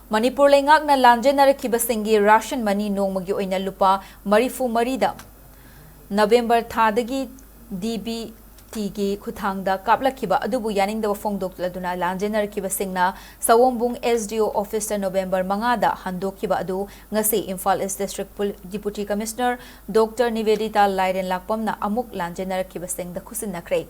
Manipur lengakna lanjenarakibasingi ration money nongmagi oina lupa marifu marida November thadagi DBT gi khuthangda kaplakhiba adubu yaningda fongdokladuna lanjenarakibasinga Sawombung SDO officer November mangada handokhiba adu ngasi Imphal East District Deputy Commissioner Dr. Nivedita Laiden lakpamna amuk lanjenarakibasinga khusinakre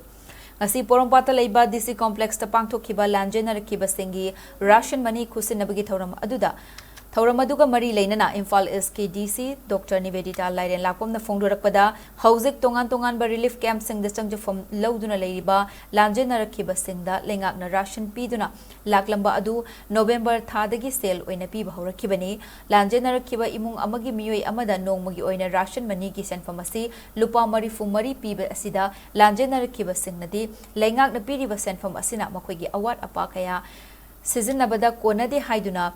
ngasi Porampata leiba DC complex ta pangthokhiba lanjenarakibasingi ration money khusinabagi thoram aduga mari leinana Imphal SKDC Dr. Nivedita Laiden lakpamna fongdorakpada hauzik tongan ba relief camp sing da changjafam lauduna leiba lanjenarakibasinda lengakna ration piduna laklamba adu November thadagi sale oina piba horakibani lanjenarakiba imung amagi miyoi amada nongmagi oina ration money gi senfamasi lupa marifu mari piba asida lanjenarakibasingnadi lengakna piriba senfam asina makoigi awat apa kaya sizinabada konade haiduna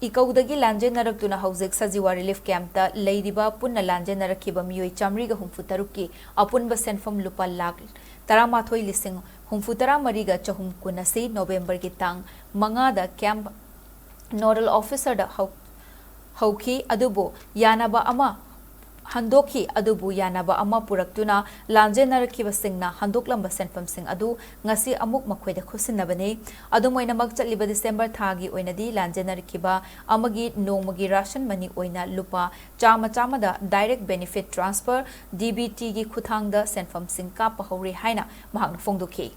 Ikaudagi lanjenaraktuna hauzik sajiwa relief camp ta leiriba punna lanjenarakiba miyoi chamriga humfutaruki apunba senfam lupa lak taramathoi lising humfutara mariga chahum kunasi November ki tang mangada camp nodal officer da hauki adubo yanaba ama handokhi adubu yanaba ama puraktuna lanjenarakiba singna handoklamba senfam sing adu ngasi amuk makhoida khusinabane adumoina makchaliba December thagi oinadi lanjenarakiba amagi nongmagi ration money oina lupa chama da direct benefit transfer DBT gi khuthangda senfam sing ka pahori haina mahakna fongdokhi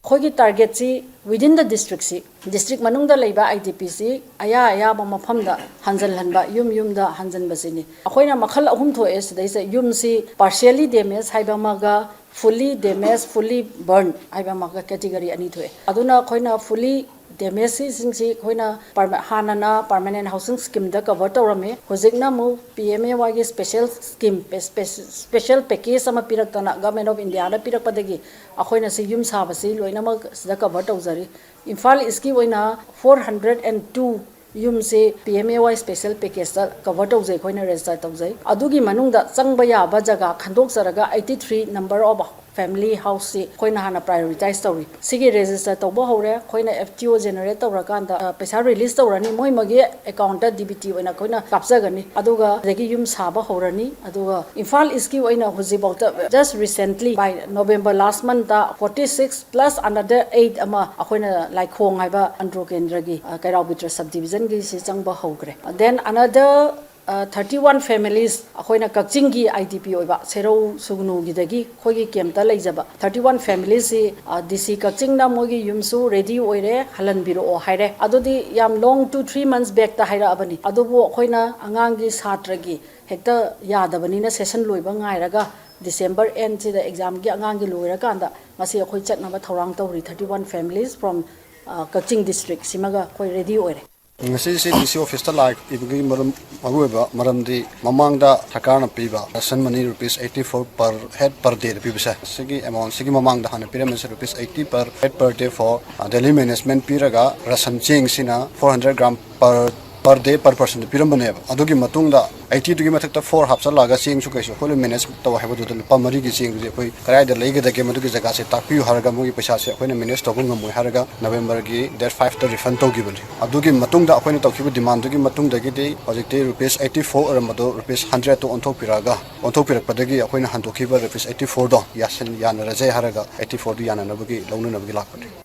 Khogi target si within the district manungda leiba IDPs aya mafamda hanjalhanba yum da hanjanba sini akhoina makhal ahum thoe sidaisa yum si partially damaged haiba maga fully damaged fully burned haiba maga category ani thoe aduna khoina fully damaged singsi khoina hanana permanent housing scheme da cover tawrame hojikna mu PMAY gi special package ama piraktana government of India da pirakpadagi akhoina si yum sabasi loina da cover tawjari Imphal iski oina 402 yum se PMAY special package da cover tawjai khoina register tawjai adugi manungda changba ya ba jaga khandok saraga 83 number of family house si khoina hana prioritize tawri sigi register tawba hore khoina FTO generate tawrakanda paisa release tawrani moi magi account da DBT oina khoina kapjagani aduga degi yum saba horani aduga Imphal iski oina hujibauta just recently by November last month da 46 plus another 8 ama akhoina like khong haiba andro kendragi kairabitra subdivision gi si changba hogre then another 31 families akhoina kakching gi IDP oiba serau sugnu gi dagi khogi kemta leijaba 31 families si DC kakching na mogi yumsu ready oire halan biro o haire adodi yam long 2-3 months back ta haira abani adubu akhoina angang gi satra gi hekta yadabani na session loiba ngairaga December end si the exam gi angang gi loira kanda masi akhoi chatna ba thorang tawri 31 families from kakching district simaga khoi ready oire ngasi si DC office ta like ibigi maruba maramdi mamangda thakarna piba ration money ₹84 per head per day pibisa sigi amount sigi mamangda hana pyramid ₹80 per head per day for daily management piraga ration ching sina 400 gram per day per person piramane adugi matungda 80 tugi mathakta 4 hapsa laga ching su kaiso khole manage taw haibu du pamari gi ching je koi karai da leiga da ke madugi jaga se takpi harga mu gi paisa se khoina manage to gum mu harga November gi date 5 ta refund to gi bali adugi matungda khoina tawkhibu demand gi matungda gi de project ₹84 aramado ₹100 to onthok pirakpadagi khoina handokhiba ₹84 do yasan yana rajai harga 84 du yana nabagi launu nabagi lakpadi